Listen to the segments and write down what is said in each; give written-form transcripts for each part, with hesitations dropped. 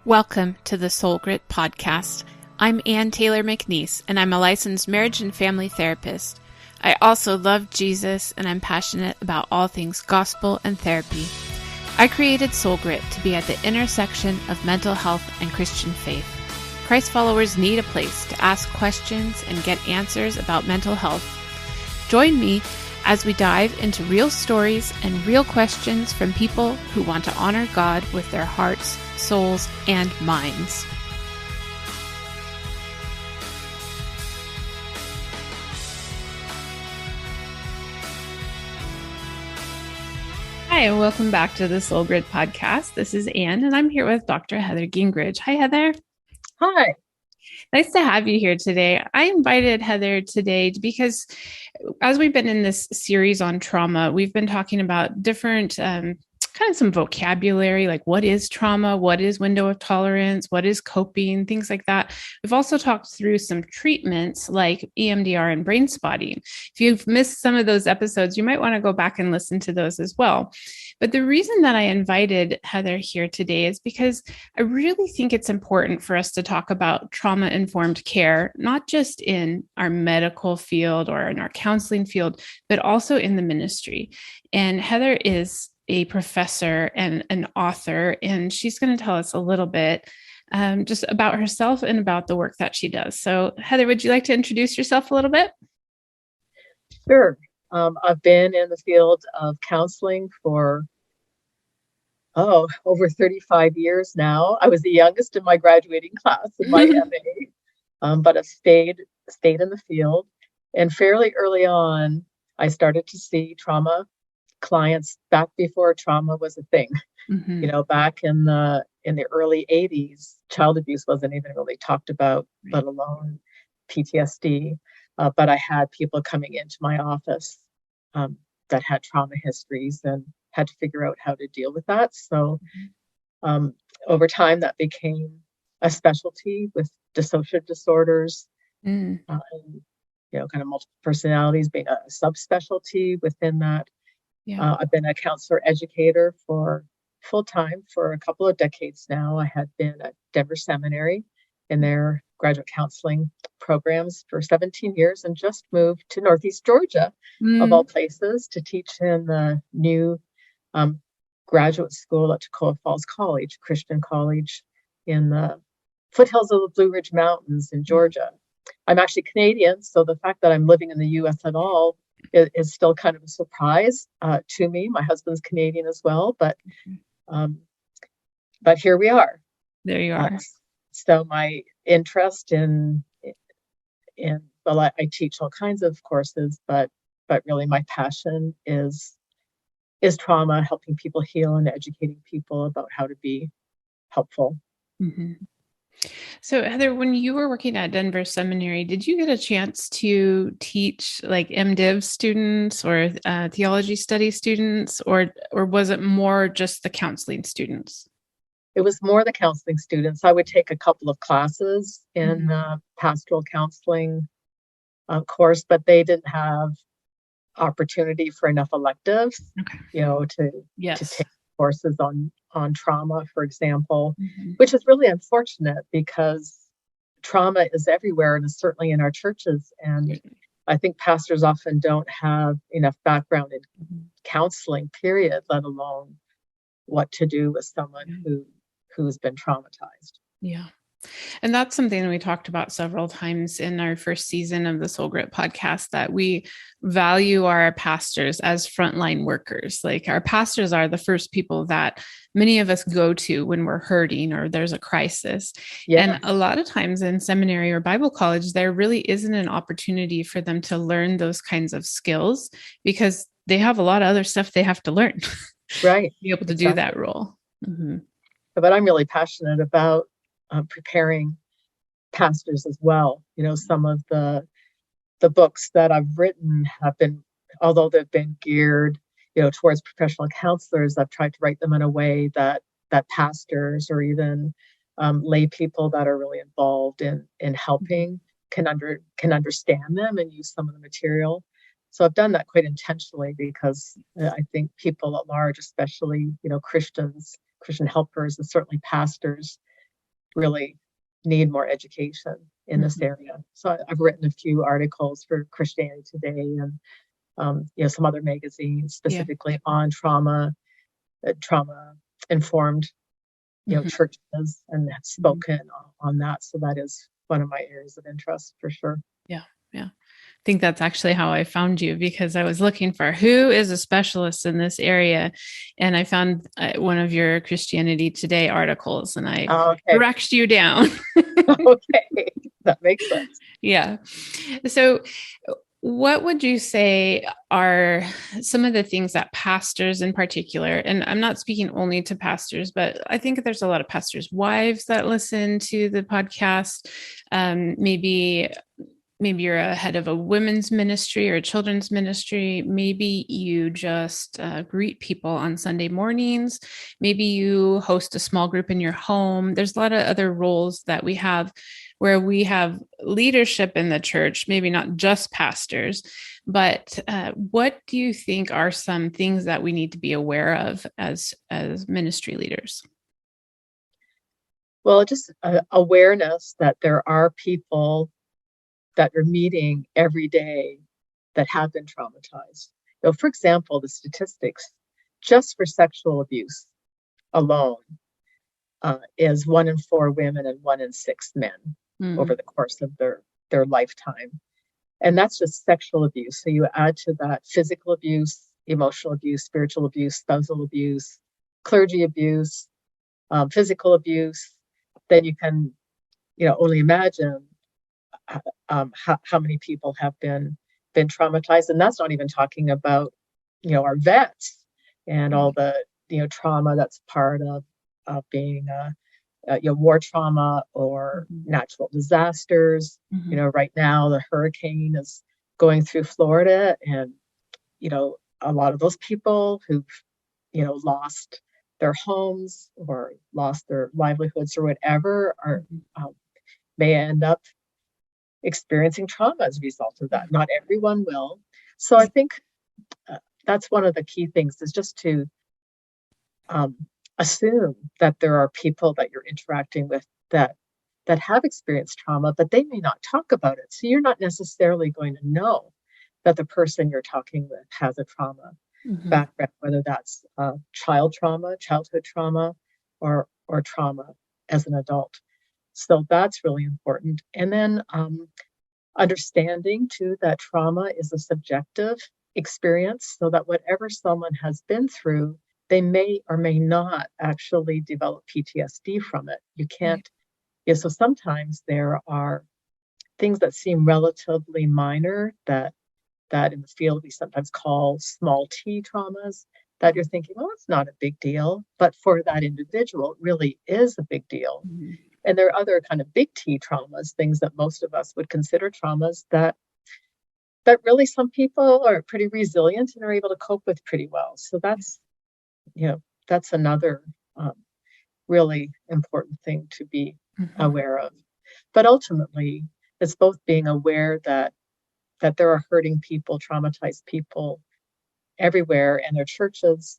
Welcome to the Soul Grit Podcast. I'm Ann Taylor McNeese, and I'm a licensed marriage and family therapist. I also love Jesus, and I'm passionate about all things gospel and therapy. I created Soul Grit to be at the intersection of mental health and Christian faith. Christ followers need a place to ask questions and get answers about mental health. Join me as we dive into real stories and real questions from people who want to honor God with their hearts, souls, and minds. Hi, and welcome back to the Soul Grit Podcast. This is Ann, and I'm here with Dr. Heather Gingrich. Hi, Heather. Hi. Nice to have you here today. I invited Heather today because as we've been in this series on trauma, we've been talking about different kind of some vocabulary, like what is trauma, what is window of tolerance, what is coping, things like that. We've also talked through some treatments like EMDR and brain spotting. If you've missed some of those episodes, you might want to go back and listen to those as well. But the reason that I invited Heather here today is because I really think it's important for us to talk about trauma-informed care, not just in our medical field or in our counseling field, but also in the ministry. And Heather is a professor and an author, and she's going to tell us a little bit just about herself and about the work that she does. So Heather, would you like to introduce yourself a little bit? Sure. I've been in the field of counseling for, over 35 years now. I was the youngest in my graduating class in my MA, but I've stayed in the field. And fairly early on, I started to see trauma clients back before trauma was a thing. Mm-hmm. You know, back in the early 80s, child abuse wasn't even really talked about, let alone PTSD. But I had people coming into my office that had trauma histories and had to figure out how to deal with that. So over time, that became a specialty with dissociative disorders, and, kind of multiple personalities being a subspecialty within that. Yeah. I've been a counselor educator for full-time for a couple of decades now. I had been at Denver Seminary in their graduate counseling programs for 17 years and just moved to Northeast Georgia, of all places, to teach in the new graduate school at Toccoa Falls College, Christian College in the foothills of the Blue Ridge Mountains in Georgia. I'm actually Canadian, so the fact that I'm living in the U.S. at all is still kind of a surprise to me. My husband's Canadian as well, but here we are. There you are. So my interest I teach all kinds of courses, but really my passion is trauma, helping people heal and educating people about how to be helpful. Mm-hmm. So Heather, when you were working at Denver Seminary, did you get a chance to teach like MDiv students or theology study students, or was it more just the counseling students? It was more the counseling students. I would take a couple of classes in the pastoral counseling course, but they didn't have opportunity for enough electives, to take courses on trauma, for example, which is really unfortunate because trauma is everywhere and is certainly in our churches. And I think pastors often don't have enough background in counseling, period, let alone what to do with someone who's been traumatized. Yeah. And that's something that we talked about several times in our first season of the Soul Grit podcast, that we value our pastors as frontline workers. Like our pastors are the first people that many of us go to when we're hurting or there's a crisis. Yeah. And a lot of times in seminary or Bible college, there really isn't an opportunity for them to learn those kinds of skills because they have a lot of other stuff they have to learn. Right. To be able to do that role. Mm-hmm. But I'm really passionate about preparing pastors as well. Some of the books that I've written have been, although they've been geared, towards professional counselors, I've tried to write them in a way that pastors or even lay people that are really involved in helping can understand them and use some of the material. So I've done that quite intentionally because I think people at large, especially, Christians, Christian helpers, and certainly pastors, really need more education in this area. So I've written a few articles for Christianity Today and some other magazines specifically on trauma informed churches, and have spoken on that. So that is one of my areas of interest for sure. Yeah. I think that's actually how I found you, because I was looking for who is a specialist in this area. And I found one of your Christianity Today articles, and I tracked you down. Okay, that makes sense. Yeah. So what would you say are some of the things that pastors in particular, and I'm not speaking only to pastors, but I think there's a lot of pastors' wives that listen to the podcast. Maybe you're a head of a women's ministry or a children's ministry. Maybe you just greet people on Sunday mornings. Maybe you host a small group in your home. There's a lot of other roles that we have where we have leadership in the church, maybe not just pastors. But what do you think are some things that we need to be aware of as ministry leaders? Well, just awareness that there are people that you're meeting every day that have been traumatized. For example, the statistics just for sexual abuse alone is 1 in 4 women and 1 in 6 men over the course of their lifetime. And that's just sexual abuse. So you add to that physical abuse, emotional abuse, spiritual abuse, spousal abuse, clergy abuse, physical abuse. Then you can, only imagine how many people have been traumatized. And that's not even talking about, our vets and all the, trauma that's part of being war trauma or natural disasters. Right now the hurricane is going through Florida, and a lot of those people who've lost their homes or lost their livelihoods or whatever are may end up experiencing trauma as a result of that. Not everyone will. So I think that's one of the key things, is just to assume that there are people that you're interacting with that have experienced trauma, but they may not talk about it. So you're not necessarily going to know that the person you're talking with has a trauma background, whether that's childhood trauma, or trauma as an adult. So that's really important. And then understanding too that trauma is a subjective experience, so that whatever someone has been through, they may or may not actually develop PTSD from it. You can't. So sometimes there are things that seem relatively minor that in the field we sometimes call small t traumas, that you're thinking, well, it's not a big deal, but for that individual, it really is a big deal. And there are other kind of big T traumas, things that most of us would consider traumas, that really some people are pretty resilient and are able to cope with pretty well. So that's another really important thing to be aware of. But ultimately, it's both being aware that there are hurting people, traumatized people everywhere, and their churches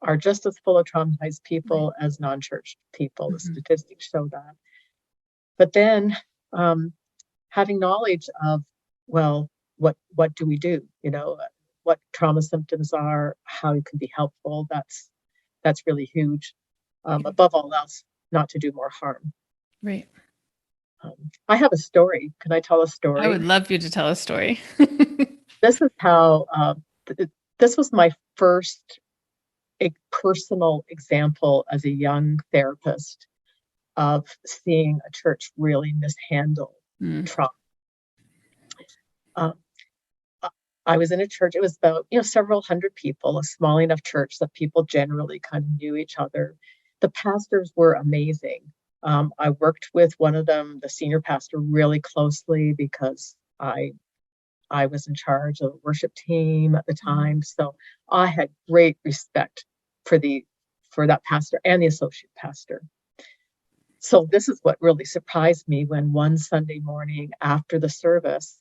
are just as full of traumatized people as non-church people. The statistics show that. But then having knowledge of, well, what do we do? What trauma symptoms are, how it can be helpful. That's really huge. Above all else, not to do more harm. Right. I have a story. Can I tell a story? I would love you to tell a story. This is how, this was my first personal example as a young therapist of seeing a church really mishandle trauma. I was in a church, it was about, several hundred people, a small enough church that people generally kind of knew each other. The pastors were amazing. I worked with one of them, the senior pastor, really closely because I was in charge of the worship team at the time. So I had great respect for that pastor and the associate pastor. So this is what really surprised me, when one Sunday morning after the service,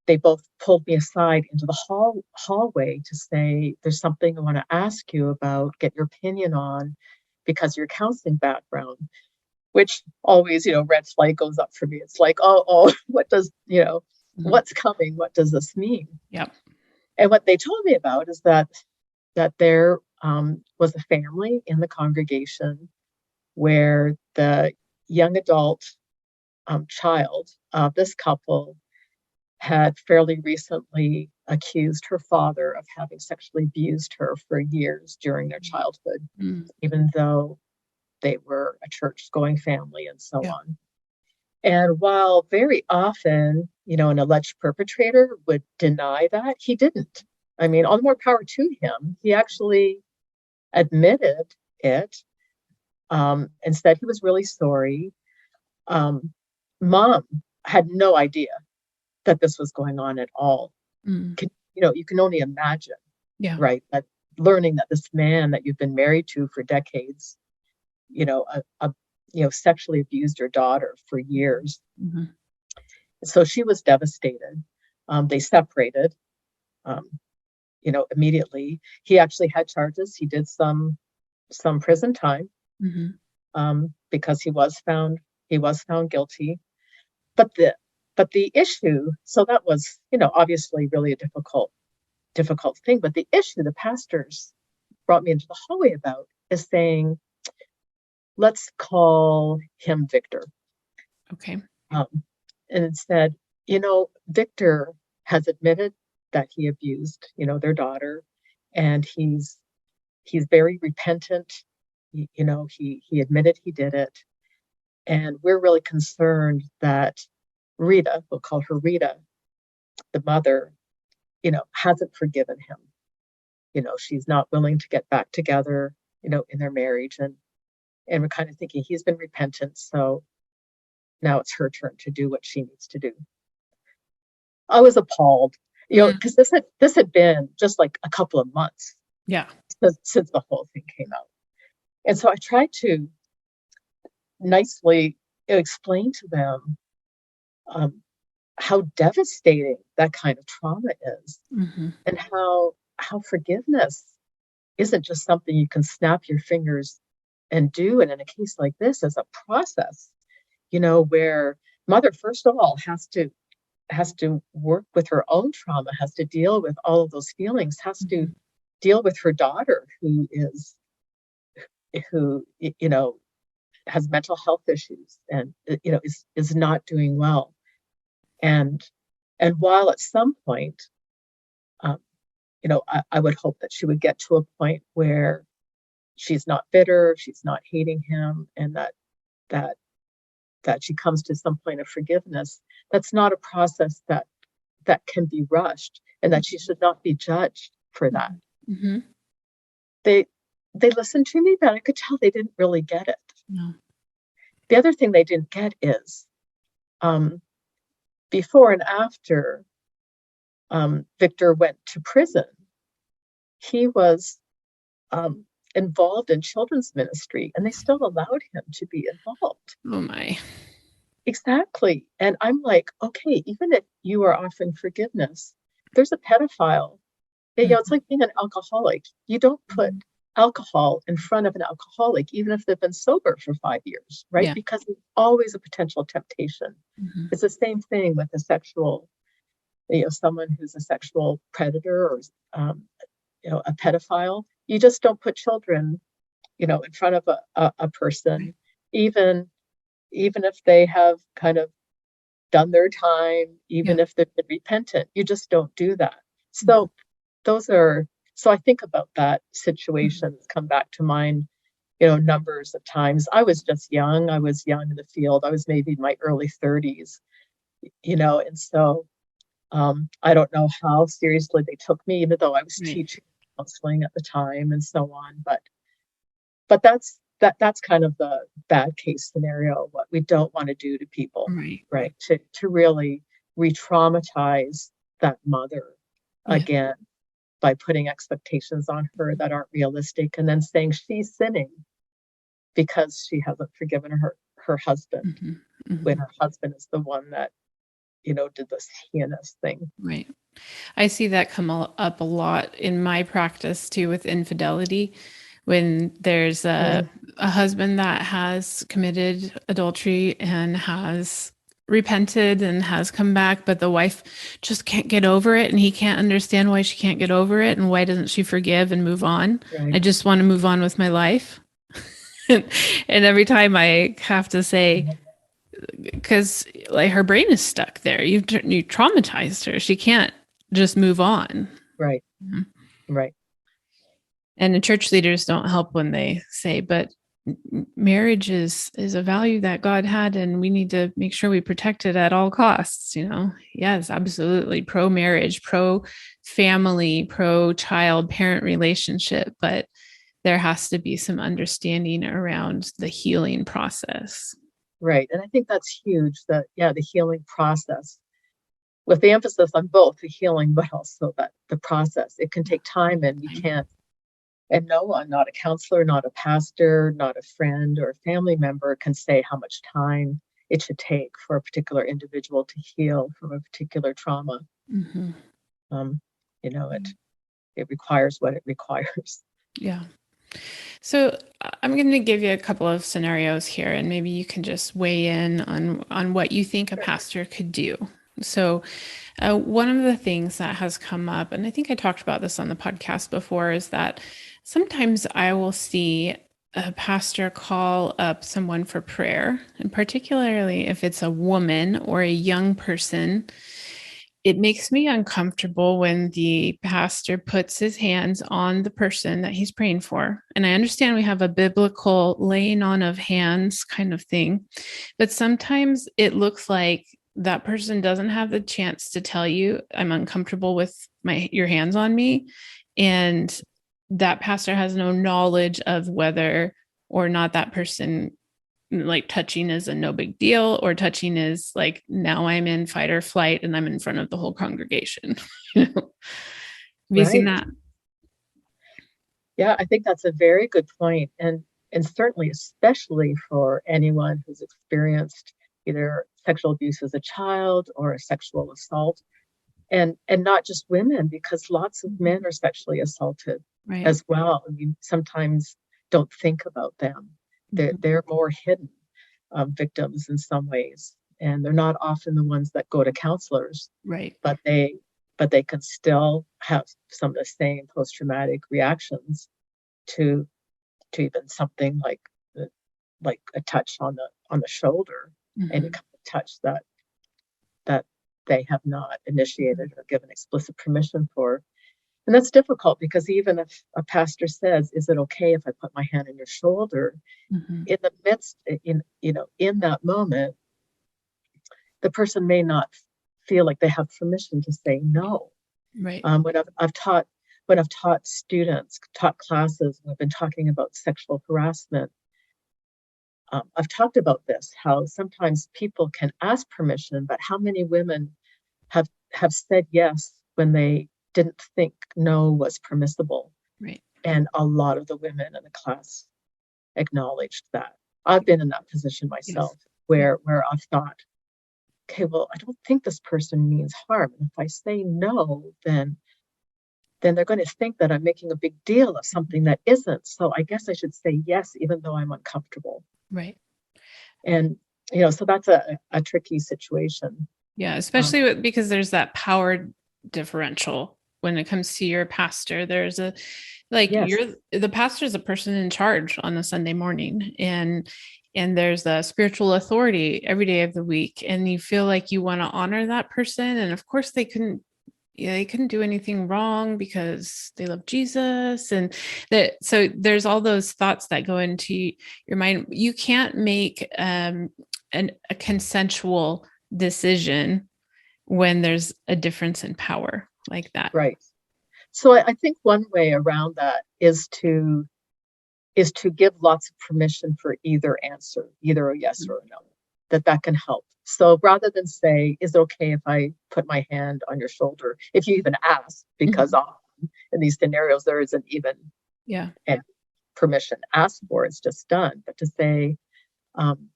they both pulled me aside into the hallway to say, there's something I want to ask you about, get your opinion on, because of your counseling background. which always, red flag goes up for me. It's like, oh, what does, Mhm. what's coming? What does this mean? Yep. And what they told me about is that there was a family in the congregation where the young adult child of this couple had fairly recently accused her father of having sexually abused her for years during their childhood, Mm. even though they were a church going family and so Yeah. on. And while very often, an alleged perpetrator would deny that, he didn't. I mean, all the more power to him. He actually admitted it, and said he was really sorry. Um, Mom had no idea that this was going on at all. Mm. You can only imagine, Yeah. right? That learning that this man that you've been married to for decades, sexually abused your daughter for years. Mhm. So she was devastated. They separated, um, immediately. He actually had charges. He did some prison time, Mhm. because he was found guilty. But the issue, so that was, obviously really a difficult thing. But the issue the pastors brought me into the hallway about is saying, let's call him Victor. Okay. Um, and instead, Victor has admitted that he abused, their daughter, and he's very repentant. He admitted he did it, and we're really concerned that Rita, we'll call her Rita, the mother, hasn't forgiven him. She's not willing to get back together, in their marriage, and we're kind of thinking he's been repentant, so now it's her turn to do what she needs to do. I was appalled, Mm. because this had been just like a couple of months Yeah. since the whole thing came out. And so I tried to nicely explain to them, um, how devastating that kind of trauma is, Mhm. and how forgiveness isn't just something you can snap your fingers and do. And in a case like this, as a process, where mother, first of all, has to work with her own trauma, has to deal with all of those feelings, has to Mhm. deal with her daughter who has mental health issues, and is not doing well. And and while at some point, um, I would hope that she would get to a point where she's not bitter, she's not hating him, and that that she comes to some point of forgiveness. That's not a process that can be rushed, and that she should not be judged for that. Mhm. Mhm. They listened to me, but I could tell they didn't really get it. No. The other thing they didn't get is, um, before and after, Victor went to prison, he was, um, involved in children's ministry, and they still allowed him to be involved. Oh my. Exactly. And I'm like, okay, even if you are offering forgiveness, there's a pedophile. It's Mhm. like being an alcoholic. You don't put Mhm. alcohol in front of an alcoholic, even if they've been sober for 5 years, right? Yeah. Because there's always a potential temptation. Mhm. It's the same thing with someone who's a sexual predator, or, um, a pedophile. You just don't put children, in front of a Right. person, even even if they have kind of done their time, Yeah. even if they've been repentant. You just don't do that. Mhm. So those are so I think about that Mhm. situation. It's come back to mind, numbers of times. I was just young. I was young in the field. I was maybe in my early 30s, and so, I don't know how seriously they took me, even though I was Right. teaching counseling at the time and so on. But that's kind of the bad case scenario, what we don't want to do to people, Right. right? To really re-traumatize that mother Yeah. again by putting expectations on her that aren't realistic, and then saying she's sinning because she hasn't forgiven her husband, Mhm. when Mhm. her husband is the one that, did this heinous thing. Right. I see that come up a lot in my practice too with infidelity, when there's Yeah. a husband that has committed adultery and has repented and has come back, but the wife just can't get over it, and he can't understand why she can't get over it, and why doesn't she forgive and move on. Right. I just want to move on with my life. and every time I have to say, because like her brain is stuck there, you traumatized her, she can't just move on. Right. Right. And the church leaders don't help when they say, but marriage is a value that God had, and we need to make sure we protect it at all costs. Yes, absolutely, pro marriage, pro family, pro child parent relationship, but there has to be some understanding around the healing process. Right. And I think that's huge, that, yeah, the healing process, with the emphasis on both the healing, but also that the process. It can take time, and you can't, and no one, not a counselor, not a pastor, not a friend or a family member, can say how much time it should take for a particular individual to heal from a particular trauma. Mm-hmm. It requires what it requires. Yeah. So I'm going to give you a couple of scenarios here, and maybe you can just weigh in on what you think a pastor could do. So one of the things that has come up, and I think I talked about this on the podcast before, is that sometimes I will see a pastor call up someone for prayer, and particularly if it's a woman or a young person. It makes me uncomfortable when the pastor puts his hands on the person that he's praying for. And I understand we have a biblical laying on of hands kind of thing, but sometimes it looks like that person doesn't have the chance to tell you, I'm uncomfortable with your hands on me. And that pastor has no knowledge of whether or not that person, like, touching is a no big deal, or touching is like, now I'm in fight or flight and I'm in front of the whole congregation. Have you seen Right. that? Yeah, I think that's a very good point. And certainly, especially for anyone who's experienced either sexual abuse as a child or a sexual assault, and not just women, because lots of men are sexually assaulted Right. as well. I mean, sometimes don't think about them. They're more hidden victims in some ways, and they're not often the ones that go to counselors, Right. but they can still have some of the same post-traumatic reactions to even something like a touch on the shoulder, any Mm-hmm. kind of touch that they have not initiated or given explicit permission for. And that's difficult, because even if a pastor says, is it okay if I put my hand on your shoulder, Mm-hmm. in the midst, in that moment, the person may not feel like they have permission to say no. Right. When I've taught students, taught classes, and I've been talking about sexual harassment, I've talked about this, how sometimes people can ask permission, but how many women have said yes when they didn't think no was permissible. Right. And a lot of the women in the class acknowledged that. I've been in that position Yes. myself, where I've thought, okay, well, I don't think this person means harm. And if I say no, then they're going to think that I'm making a big deal of something that isn't. So I guess I should say yes, even though I'm uncomfortable. Right. And, so that's a tricky situation. Yeah, Um, especially because there's that power differential when it comes to your pastor. There's a, like, yes, you're the pastor is a person in charge on a Sunday morning, and there's a spiritual authority every day of the week, and you feel like you want to honor that person, and of course they couldn't do anything wrong because they love Jesus. And that, so there's all those thoughts that go into your mind. You can't make a consensual decision when there's a difference in power like that. right. So I think one way around that is to give lots of permission for either answer, either a yes or a no, that can help. So rather than say, is it okay if I put my hand on your shoulder? If you even ask, because Mhm. often in these scenarios, there isn't even Yeah. permission asked for, it's just done. But to say, um,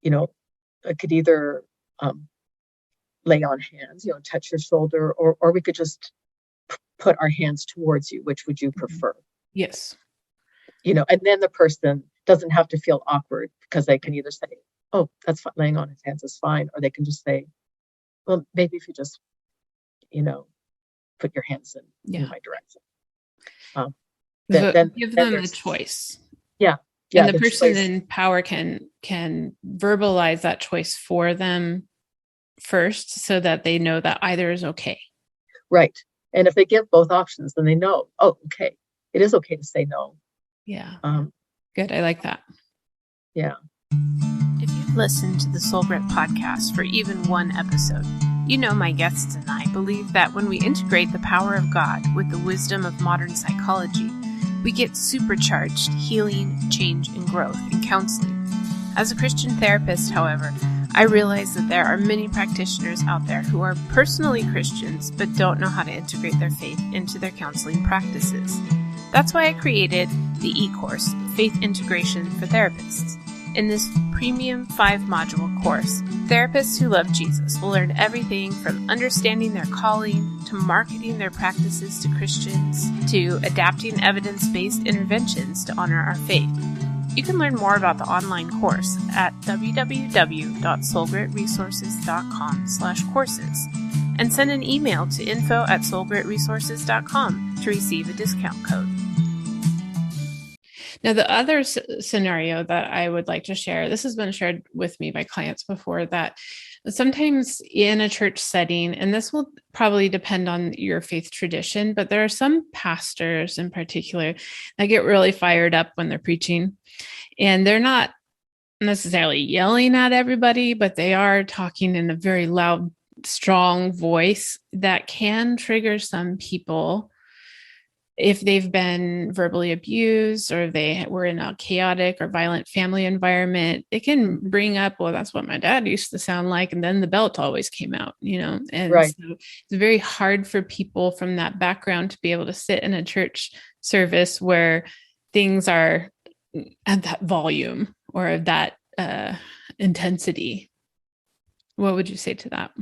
you know, I could either lay on hands, touch your shoulder, or we could just put our hands towards you. Which would you Mhm. prefer? Yes. and then the person doesn't have to feel awkward because they can either say, oh, that's fine, laying on his hands is fine, or they can just say, well, maybe if you just, put your hands in my direction. Then give them a choice. Yeah. And the person in power can verbalize that choice for them first so that they know that either is okay. Right. And if they give both options, then they know, oh, okay, it is okay to say no. Yeah. Good. I like that. Yeah. If you've listened to the Soul Grit podcast for even one episode, you know my guests and I believe that when we integrate the power of God with the wisdom of modern psychology, we get supercharged healing, change, and growth in counseling. As a Christian therapist, however, I realize that there are many practitioners out there who are personally Christians but don't know how to integrate their faith into their counseling practices. That's why I created the e-course, Faith Integration for Therapists. In this premium 5-module course, therapists who love Jesus will learn everything from understanding their calling, to marketing their practices to Christians, to adapting evidence-based interventions to honor our faith. You can learn more about the online course at www.soulgritresources.com/courses and send an email to info@soulgritresources.com to receive a discount code. Now, the other scenario that I would like to share, this has been shared with me by clients before, that sometimes in a church setting, and this will probably depend on your faith tradition, but there are some pastors in particular that get really fired up when they're preaching, and they're not necessarily yelling at everybody, but they are talking in a very loud, strong voice that can trigger some people. If they've been verbally abused or they were in a chaotic or violent family environment, it can bring up, well, that's what my dad used to sound like. And then the belt always came out, and right. So it's very hard for people from that background to be able to sit in a church service where things are at that volume or of that intensity. What would you say to that?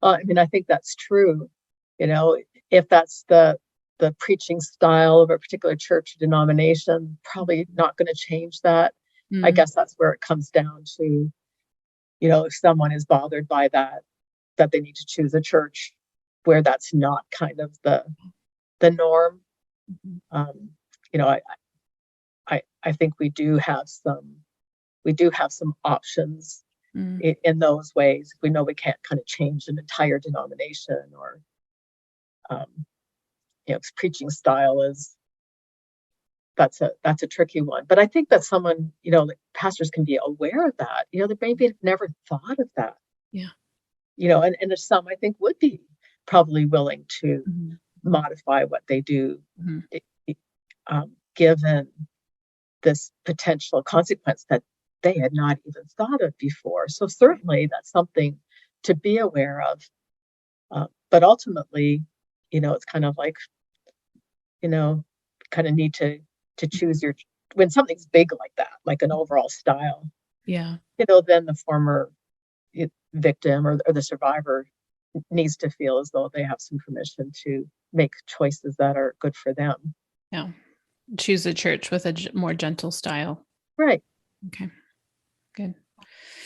I think that's true. If that's the preaching style of a particular church denomination, probably not going to change that. Mm-hmm. I guess that's where it comes down to, if someone is bothered by that they need to choose a church where that's not kind of the norm. Mm-hmm. I think we do have some options in those ways. We know we can't kind of change an entire denomination or, preaching style that's a tricky one. But I think that someone, pastors can be aware of that. They maybe have never thought of that. Yeah. And there's some I think would be probably willing to modify what they do, given this potential consequence that they had not even thought of before. So certainly that's something to be aware of. But ultimately, it's kind of like, kind of need to choose when something's big like that, like an overall style. Yeah. Then the former victim or the survivor needs to feel as though they have some permission to make choices that are good for them. Yeah. Choose a church with a more gentle style. Right. Okay. Good.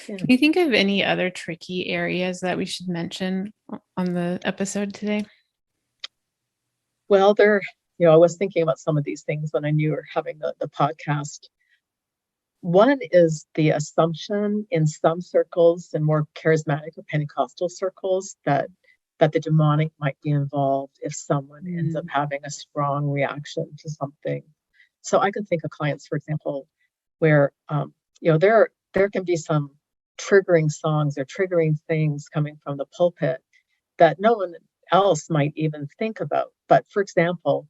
Yeah. Can you think of any other tricky areas that we should mention on the episode today? Well, I was thinking about some of these things when I knew we were having the podcast. One is the assumption in some circles and more charismatic or Pentecostal circles that the demonic might be involved if someone ends up having a strong reaction to something. So I can think of clients, for example, where there can be some triggering songs or triggering things coming from the pulpit that no one else might even think about. But for example,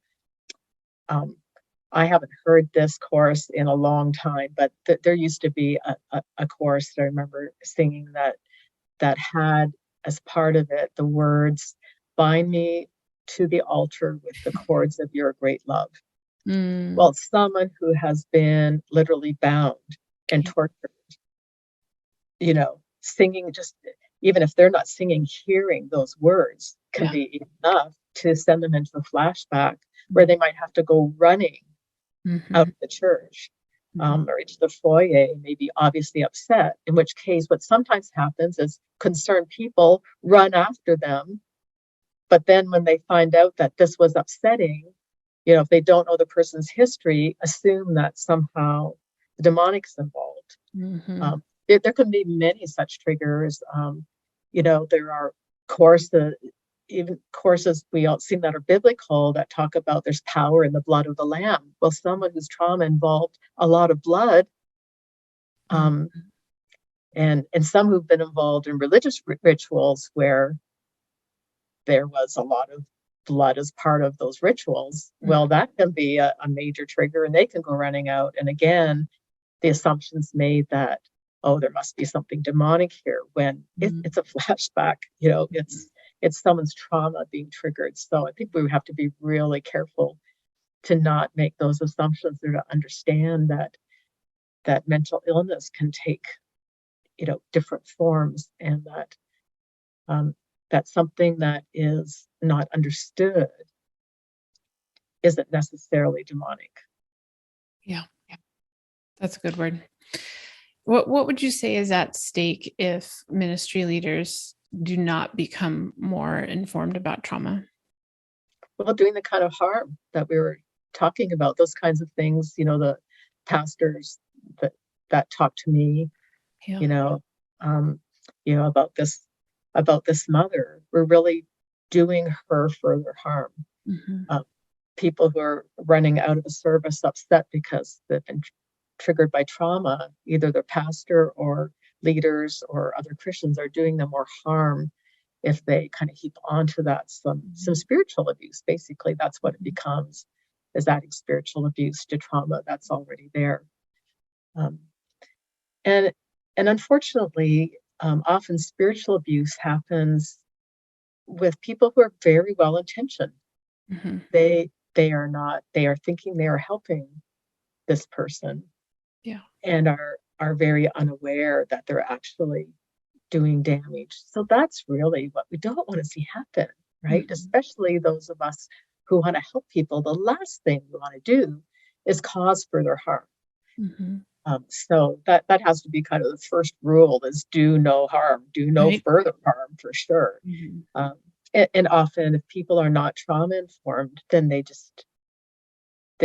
I haven't heard this chorus in a long time, but there used to be a chorus that I remember singing that had as part of it the words, "Bind me to the altar with the cords of your great love." Well, someone who has been literally bound and tortured, singing, just even if they're not singing, hearing those words can be enough to send them into a flashback where they might have to go running out Mm-hmm. of the church, Mm-hmm. or into the foyer, maybe obviously upset, in which case what sometimes happens is concerned people run after them. But then when they find out that this was upsetting, if they don't know the person's history, assume that somehow the demonic's involved. Mm-hmm. There can be many such triggers. There are courses, even courses we all seen that are biblical that talk about there's power in the blood of the lamb. Well, someone whose trauma involved a lot of blood, um, Mm-hmm. and some who've been involved in religious rituals where there was a lot of blood as part of those rituals. Well, that can be a major trigger, and they can go running out. And again, the assumption's made that, oh, there must be something demonic here, when Mm-hmm. it's a flashback. It's someone's trauma being triggered. So I think we have to be really careful to not make those assumptions, or to understand that mental illness can take different forms, and um, that something that is not understood isn't necessarily demonic. Yeah, that's a good word. What would you say is at stake if ministry leaders do not become more informed about trauma? Well, doing the kind of harm that we were talking about, those kinds of things, the pastors that talk to me, Yeah. you know, um, about this mother, we're really doing her further harm. Mm-hmm. Uh, People who are running out of a service upset because they've been triggered by trauma, either their pastor or leaders or other Christians, are doing them more harm if they kind of heap onto that some spiritual abuse. Basically, that's what it becomes, is adding spiritual abuse to trauma that's already there. Um, and and unfortunately, often spiritual abuse happens with people who are very well intentioned. Mm-hmm. They are not. They are thinking they are helping this person, Yeah. and are very unaware that they're actually doing damage. So that's really what we don't want to see happen, right? Mm-hmm. Especially those of us who want to help people. The last thing we want to do is cause further harm. Mm-hmm. So that has to be kind of the first rule: is do no harm, do no Right. further harm, for sure. Mm-hmm. Um, and often, if people are not trauma informed, then they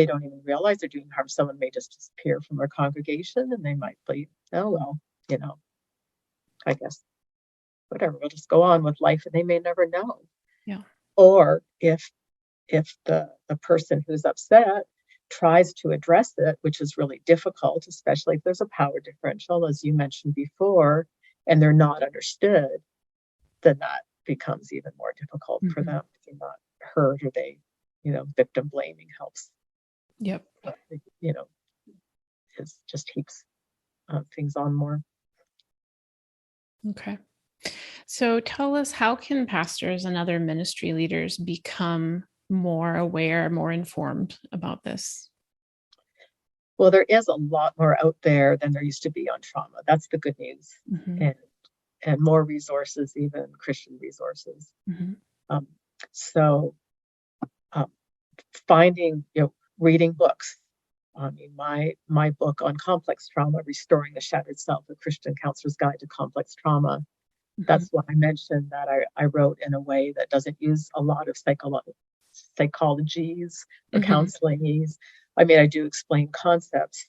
don't even realize they're doing harm. Someone may just disappear from their congregation, and they might believe, oh well, you know, I guess whatever, we'll just go on with life, and they may never know. Yeah. Or if the person who's upset tries to address it, which is really difficult, especially if there's a power differential, as you mentioned before, and they're not understood, then that becomes even more difficult for Mm-hmm. them if they're not heard, or victim blaming helps, Yep. you know, it just heaps things on more. Okay. So tell us, how can pastors and other ministry leaders become more aware, more informed about this? Well, there is a lot more out there than there used to be on trauma. That's the good news. Mm-hmm. And more resources, even Christian resources. Mm-hmm. Um, so um, finding, reading books. I mean, my book on complex trauma, Restoring the Shattered Self: A Christian Counselor's Guide to Complex Trauma. Mm-hmm. That's what I mentioned, that I wrote in a way that doesn't use a lot of psychologies or Mm-hmm. counselingese. I mean, I do explain concepts,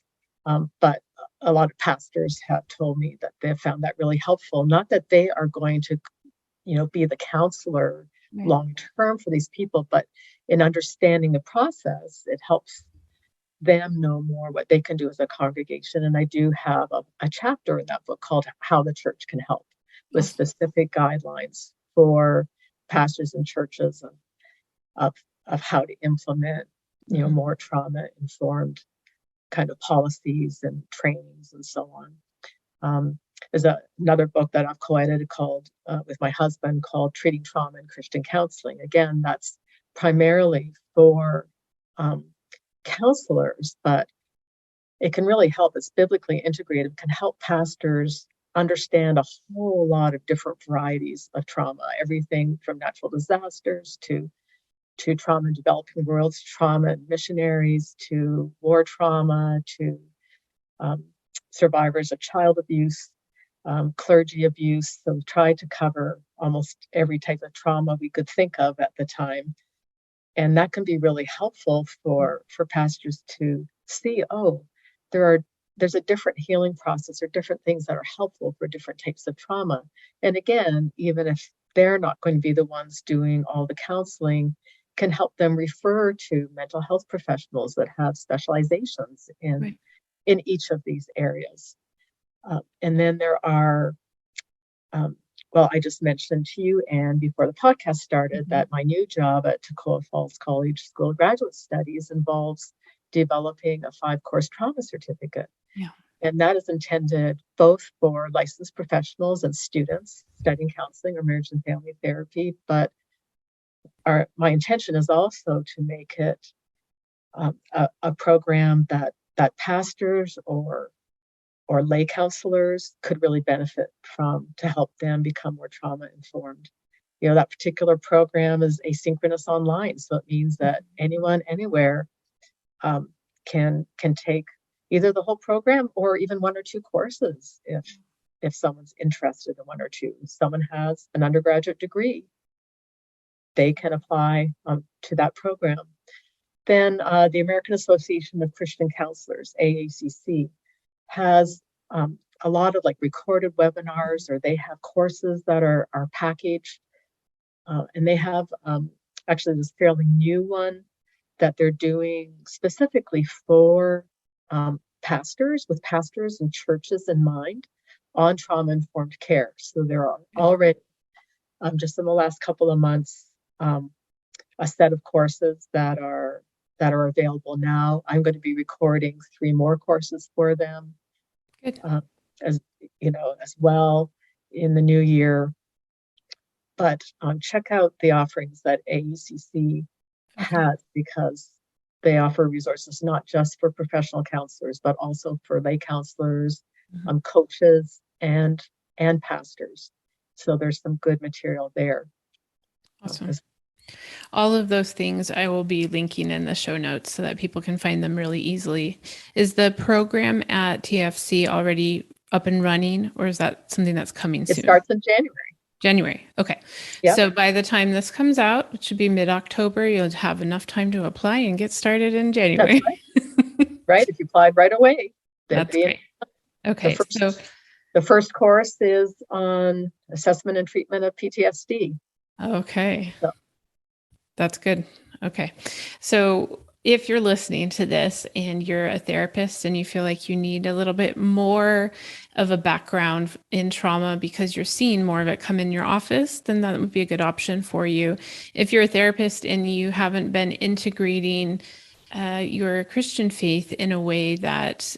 but a lot of pastors have told me that they have found that really helpful. Not that they are going to, be the counselor Right. long term for these people, but in understanding the process, it helps them know more what they can do as a congregation. And I do have a chapter in that book called How the Church Can Help, with Awesome. specific guidelines for pastors and churches of, of how to implement, Mm-hmm. more trauma informed kind of policies and trainings and so on. There's another book that I've co-edited called with my husband, called Treating Trauma in Christian Counseling. Again, that's primarily for um, counselors, but it can really help. It's biblically integrated, can help pastors understand a whole lot of different varieties of trauma, everything from natural disasters to to trauma in developing worlds, trauma in missionaries, to war trauma, to survivors of child abuse, clergy abuse. So we tried to cover almost every type of trauma we could think of at the time. And that can be really helpful for pastors to see, oh, there's a different healing process or different things that are helpful for different types of trauma. And again, even if they're not going to be the ones doing all the counseling, can help them refer to mental health professionals that have specializations in each of these areas. And then there are, well, I just mentioned to you, and before the podcast started, that my new job at Toccoa Falls College School of Graduate Studies involves developing a 5-course trauma certificate. Yeah. And that is intended both for licensed professionals and students studying counseling or marriage and family therapy. But my intention is also to make it a program that pastors or lay counselors could really benefit from, to help them become more trauma informed. You know, that particular program is asynchronous online, so it means that anyone, anywhere, can take either the whole program or even 1 or 2 courses if someone's interested in 1 or 2. If someone has an undergraduate degree, they can apply to that program. Then the American Association of Christian Counselors, AACC, has a lot of like recorded webinars, or they have courses that are packaged. And they have actually this fairly new one that they're doing specifically for pastors, with pastors and churches in mind, on trauma-informed care. So there are already, just in the last couple of months, a set of courses that are available now. I'm going to be recording 3 more courses for them, as well in the new year. But check out the offerings that AUCC has, because they offer resources not just for professional counselors, but also for lay counselors, coaches, and pastors. So there's some good material there. Awesome. All of those things I will be linking in the show notes so that people can find them really easily. Is the program at TFC already up and running, or is that something that's coming soon? It starts in January. Okay. Yep. So by the time this comes out, which should be mid-October, you'll have enough time to apply and get started in January. That's right. Right. If you applied right away. That's great. Okay. The first course is on assessment and treatment of PTSD. Okay. That's good. Okay. So if you're listening to this and you're a therapist and you feel like you need a little bit more of a background in trauma because you're seeing more of it come in your office, then that would be a good option for you. If you're a therapist and you haven't been integrating your Christian faith in a way that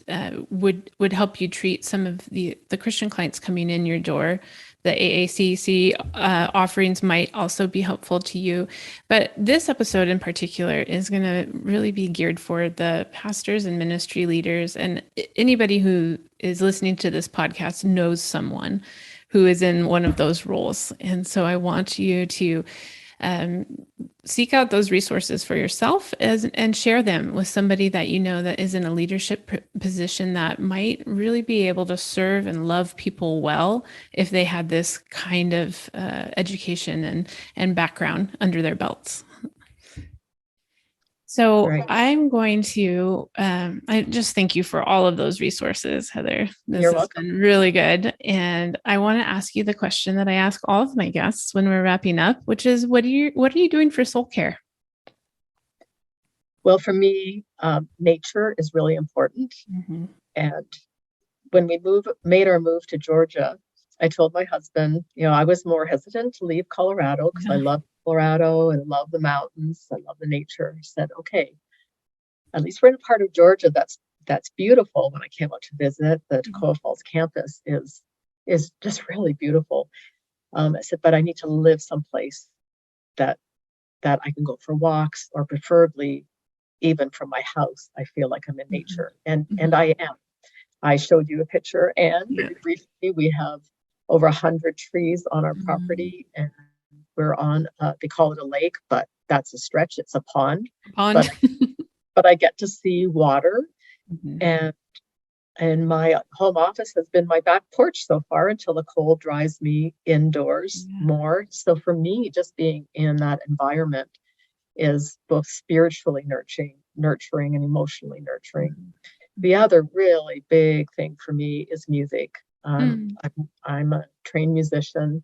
would help you treat some of the Christian clients coming in your door, the AACC offerings might also be helpful to you. But this episode in particular is going to really be geared for the pastors and ministry leaders, and anybody who is listening to this podcast knows someone who is in one of those roles. And so I want you to seek out those resources for yourself and share them with somebody that you know that is in a leadership position that might really be able to serve and love people well if they had this kind of education and background under their belts. So I'm going to, I just thank you for all of those resources, Heather. This has been really good. And I want to ask you the question that I ask all of my guests when we're wrapping up, which is, what are you doing for soul care? Well, for me, nature is really important. Mm-hmm. And when we made our move to Georgia, I told my husband, I was more hesitant to leave Colorado because I love Colorado and love the mountains. I love the nature. I said, okay, at least we're in a part of Georgia that's beautiful. When I came out to visit, the Toccoa Falls campus is just really beautiful. I said, but I need to live someplace that I can go for walks, or preferably even from my house. I feel like I'm in nature, and I am. I showed you a picture, and briefly, we have over 100 trees on our property, and we're on, they call it a lake, but that's a stretch. It's a pond, Pond. but I get to see water, Mm-hmm. and my home office has been my back porch so far until the cold drives me indoors Yeah. more. So for me, just being in that environment is both spiritually nurturing and emotionally nurturing. Mm-hmm. The other really big thing for me is music. Mm. I'm a trained musician.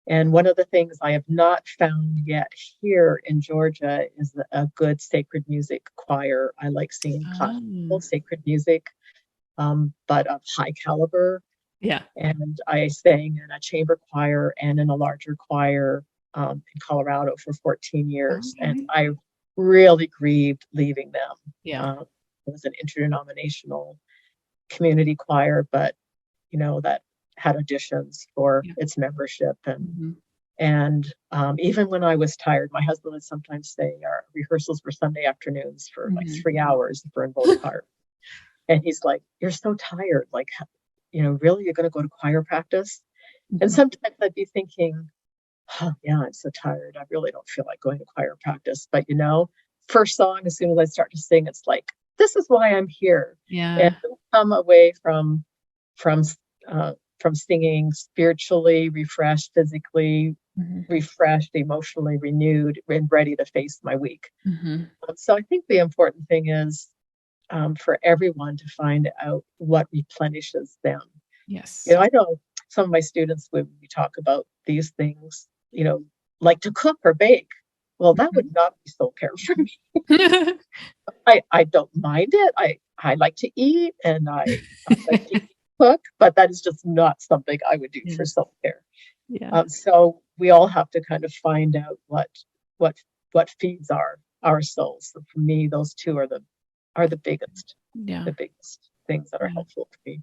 And one of the things I have not found yet here in Georgia is a good sacred music choir. I like singing classical Oh. sacred music, but of high caliber. Yeah. And I sang in a chamber choir and in a larger choir in Colorado for 14 years. And Okay. I really grieved leaving them. Yeah. It was an interdenominational community choir, but that had auditions for Yeah. its membership. And Mm-hmm. even when I was tired, my husband would sometimes say our rehearsals were Sunday afternoons for like Mm-hmm. 3 hours if we're in both choirs. And he's like, "You're so tired. Like, really, you're going to go to choir practice?" And Mm-hmm. sometimes I'd be thinking, "Oh, yeah, I'm so tired. I really don't feel like going to choir practice." But first song, as soon as I start to sing, it's like, this is why I'm here. And Yeah. come away from from singing spiritually refreshed, physically Mm-hmm. refreshed, emotionally renewed, and ready to face my week. Mm-hmm. So I think the important thing is for everyone to find out what replenishes them. Yes. I know some of my students, when we talk about these things, like to cook or bake. Well, that would not be soul care for me. Mm-hmm. I don't mind it. I like to eat, and I like to cook, but that is just not something I would do for Yeah. self care. Yeah. So we all have to kind of find out what what feeds our souls. So for me, those two are the biggest Yeah. things that are Yeah. helpful for me.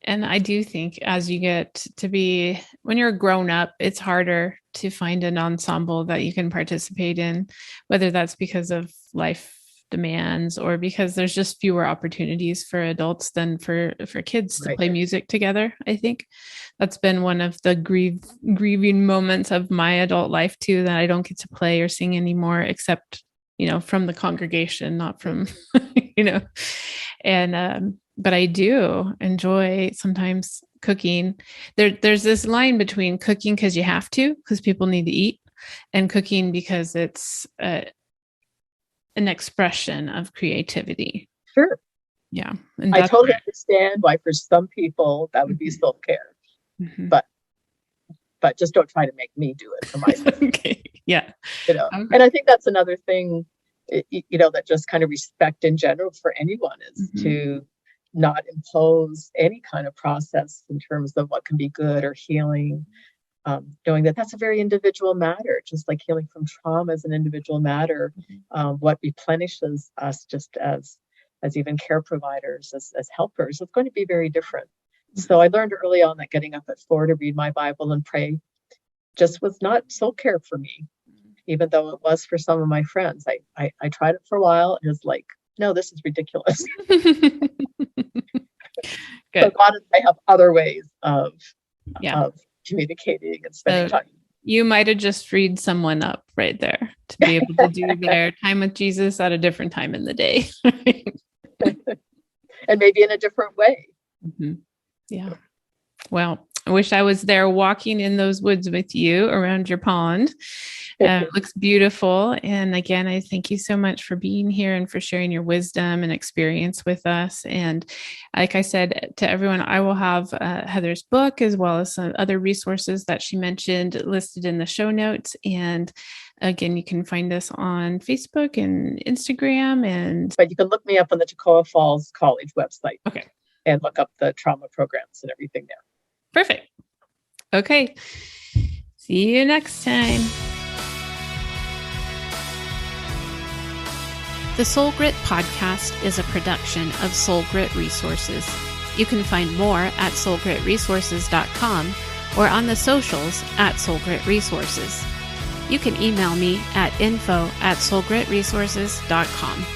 And I do think as you get to be, when you're grown up, it's harder to find an ensemble that you can participate in, whether that's because of life demands or because there's just fewer opportunities for adults than for kids to Right. play music together. I think that's been one of the grieving moments of my adult life too, that I don't get to play or sing anymore, except, from the congregation, not from, and, but I do enjoy sometimes cooking. There's this line between cooking because you have to, because people need to eat, and cooking because it's an expression of creativity. Sure. Yeah. And I that's totally understand why for some people that would be Mhm. self-care, Mhm. but just don't try to make me do it for myself. Okay. Yeah. Okay. And I think that's another thing, that just kind of respect in general for anyone is Mhm. to not impose any kind of process in terms of what can be good or healing. Knowing that that's a very individual matter, just like healing from trauma is an individual matter. What replenishes us just as even care providers, as helpers, it's going to be very different. So I learned early on that getting up at 4 to read my Bible and pray just was not soul care for me, even though it was for some of my friends. I tried it for a while and was like, no, this is ridiculous. So Good. God and I have other ways Yeah. of communicating and spending So time. you might have just freed someone up right there to be able to do their time with Jesus at a different time in the day. And maybe in a different way. Mm-hmm. Yeah. Well, I wish I was there walking in those woods with you around your pond. It looks beautiful. And again, I thank you so much for being here and for sharing your wisdom and experience with us. And like I said to everyone, I will have Heather's book as well as some other resources that she mentioned listed in the show notes. And again, you can find us on Facebook and Instagram. But you can look me up on the Toccoa Falls College website. Okay. And look up the trauma programs and everything there. Perfect. Okay. See you next time. The Soul Grit podcast is a production of Soul Grit Resources. You can find more at soulgritresources.com or on the socials at Soul Grit Resources. You can email me at info@soulgritresources.com.